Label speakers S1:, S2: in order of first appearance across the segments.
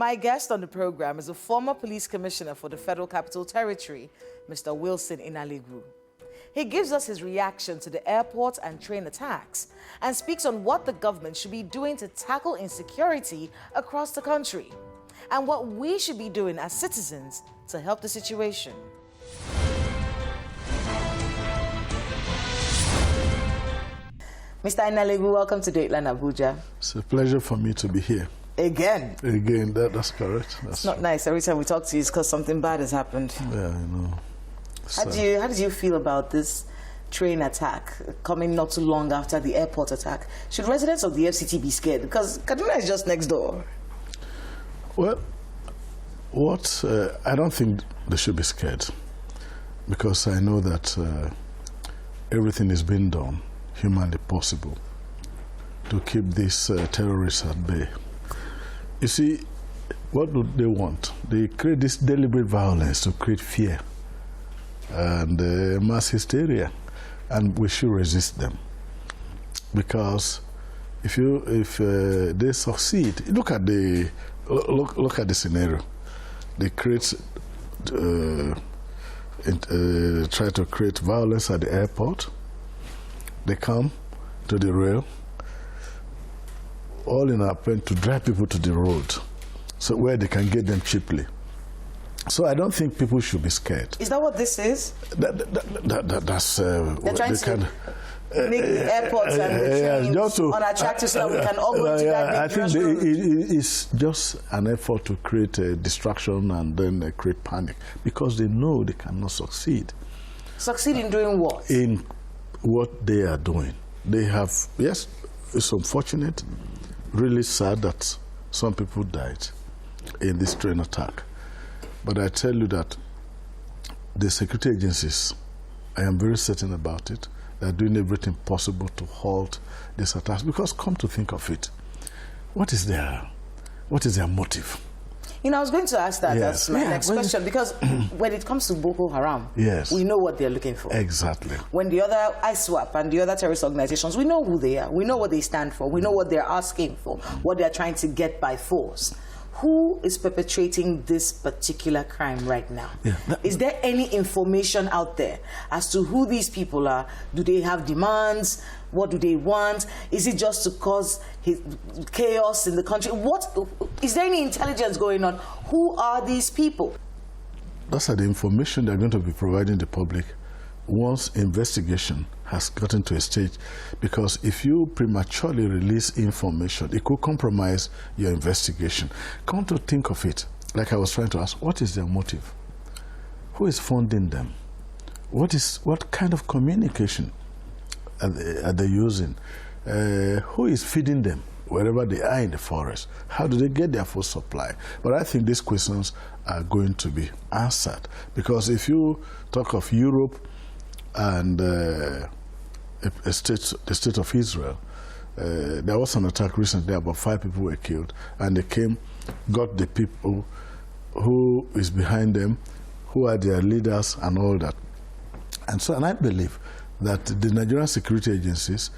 S1: My guest on the program is a former police commissioner for the Federal Capital Territory, Mr. Wilson Inalegwu. He gives us his reaction to the airport and train attacks and speaks on what the government should be doing to tackle insecurity across the country and what we should be doing as citizens to help the situation. Mr. Inalegwu, welcome to Dateline Abuja.
S2: It's a pleasure for me to be here.
S1: Again?
S2: Again, that's correct.
S1: It's not nice. Every time we talk to you, it's because something bad has happened.
S2: Yeah, I know.
S1: How did you feel about this train attack coming not too long after the airport attack? Should residents of the FCT be scared? Because Kaduna is just next door.
S2: Well, I don't think they should be scared, because I know that everything is being done humanly possible to keep these terrorists at bay. You see, what do they want? They create this deliberate violence to create fear and mass hysteria, and we should resist them. Because if they succeed, look at the scenario. They create try to create violence at the airport. They come to the rail, all in an attempt to drive people to the road, so where they can get them cheaply. So I don't think people should be scared.
S1: Is that what this is?
S2: That's
S1: they're trying to make the airports and the trains unattractive so that we can all go to that big rush road.
S2: It's just an effort to create a distraction and then create panic, because they know they cannot succeed.
S1: Succeed in doing what?
S2: In what they are doing. They have, yes, it's unfortunate, really sad that some people died in this train attack. But I tell you that the security agencies, I am very certain about it, they are doing everything possible to halt these attacks. Because come to think of it, what is their motive?
S1: You know, I was going to ask that.
S2: Yes.
S1: That's my next question, because when it comes to Boko Haram,
S2: yes,
S1: we know what they're looking for.
S2: Exactly.
S1: When the other ISWAP and the other terrorist organizations, we know who they are. We know what they stand for. We know what they're asking for, what they're trying to get by force. Who is perpetrating this particular crime right now?
S2: Yeah,
S1: is there any information out there as to who these people are? Do they have demands? What do they want? Is it just to cause chaos in the country? Is there any intelligence going on? Who are these people?
S2: That's the information they're going to be providing the public once investigation has gotten to a stage, because if you prematurely release information, it could compromise your investigation. Come to think of it, like I was trying to ask, what is their motive? Who is funding them? What kind of communication are they using? Who is feeding them wherever they are in the forest? How do they get their food supply? But I think these questions are going to be answered, because if you talk of Europe and the state of Israel, there was an attack recently, about 5 people were killed, and they came, got the people who is behind them, who are their leaders and all that. And I believe that the Nigerian security agencies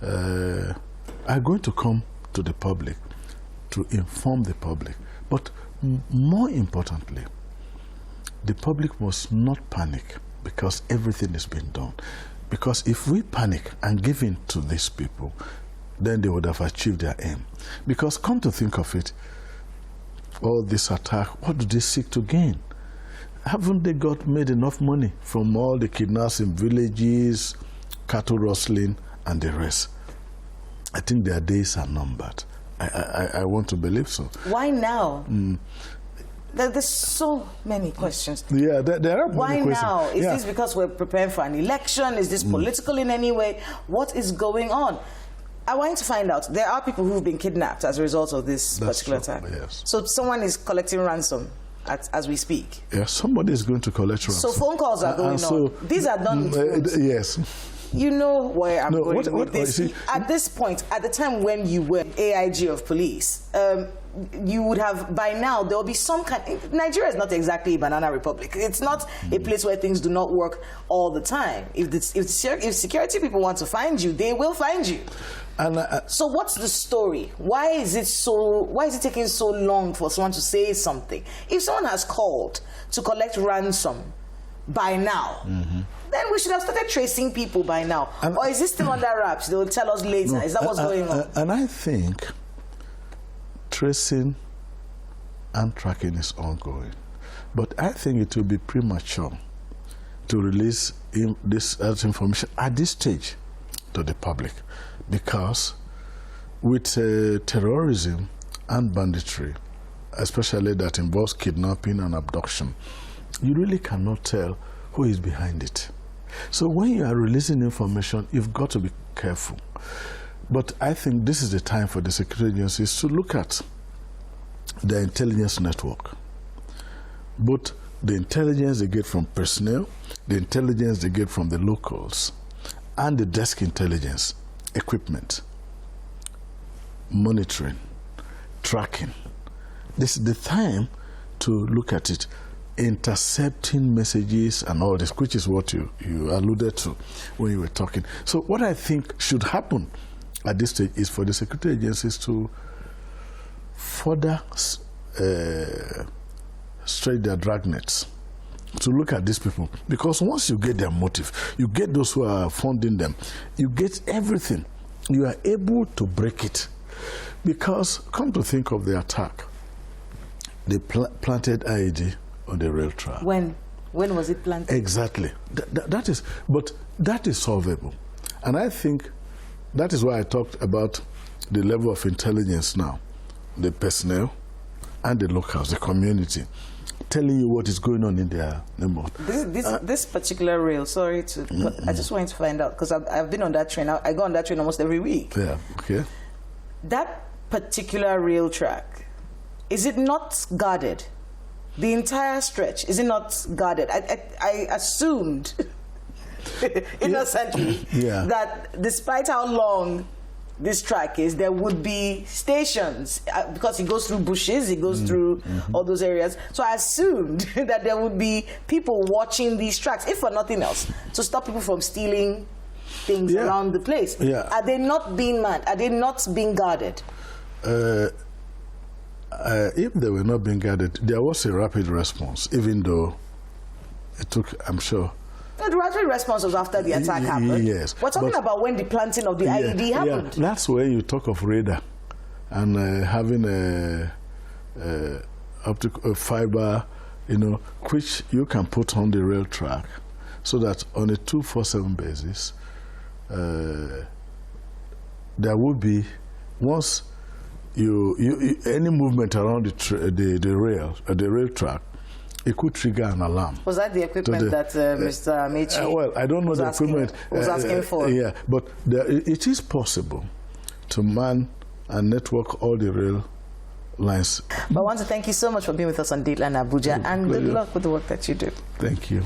S2: are going to come to the public to inform the public. But more importantly, the public must not panic, because everything is being done. Because if we panic and give in to these people, then they would have achieved their aim. Because come to think of it, all this attack, what do they seek to gain? Haven't they made enough money from all the kidnaps in villages, cattle rustling, and the rest? I think their days are numbered. I want to believe so.
S1: Why now? There's so many questions.
S2: Yeah, there are many questions.
S1: Why now? Is this because we're preparing for an election? Is this political in any way? What is going on? I want to find out. There are people who've been kidnapped as a result of this particular attack.
S2: Yes.
S1: So someone is collecting ransom as we speak.
S2: Yeah, somebody is going to collect ransom.
S1: So phone calls are going on. These are done.
S2: Yes.
S1: You know where I'm going with this.
S2: See,
S1: at this point, at the time when you were AIG of police, you would have, by now, there will be some kind... Nigeria is not exactly a banana republic. It's not a place where things do not work all the time. If security people want to find you, they will find you. And so what's the story? Why is it taking so long for someone to say something? If someone has called to collect ransom by now, then we should have started tracing people by now. Or is this still under wraps? They will tell us later. No, is that what's going on?
S2: And I think tracing and tracking is ongoing. But I think it will be premature to release this information at this stage to the public, because with terrorism and banditry, especially that involves kidnapping and abduction, you really cannot tell who is behind it. So when you are releasing information, you've got to be careful. But I think this is the time for the security agencies to look at the intelligence network. Both the intelligence they get from personnel, the intelligence they get from the locals, and the desk intelligence, equipment, monitoring, tracking. This is the time to look at it. Intercepting messages and all this, which is what you alluded to when you were talking. So what I think should happen at this stage is for the security agencies to further stretch their dragnets to look at these people, because once you get their motive, you get those who are funding them, you get everything, you are able to break it. Because come to think of the attack, they planted IED on the rail track.
S1: When was it planted?
S2: Exactly. But that is solvable. And I think that is why I talked about the level of intelligence now, the personnel and the locals, the community, telling you what is going on in their neighborhood.
S1: This particular rail, sorry to, I just wanted to find out, because I've been on that train. I go on that train almost every week.
S2: Yeah, okay.
S1: That particular rail track, is it not guarded? The entire stretch, is it not guarded? I assumed, innocently, that despite how long this track is, there would be stations, because it goes through bushes, it goes through all those areas. So I assumed that there would be people watching these tracks, if for nothing else, to stop people from stealing things around the place. Are they not being manned? Are they not being guarded?
S2: If they were not being guarded, there was a rapid response, even though it took, I'm sure.
S1: No, the rapid response was after the attack happened.
S2: Yes.
S1: We're talking about when the planting of the IED happened.
S2: Yeah, that's where you talk of radar and having a optical fiber, which you can put on the rail track, so that on a 247 basis, there would be, once any movement around the rail track, it could trigger an alarm.
S1: Was that the equipment that Mr. Amechi
S2: well, I don't know the equipment
S1: was asking for.
S2: Yeah, but it is possible to man and network all the rail lines.
S1: But I want to thank you so much for being with us on Dateline Abuja, and good luck with the work that you do.
S2: Thank you.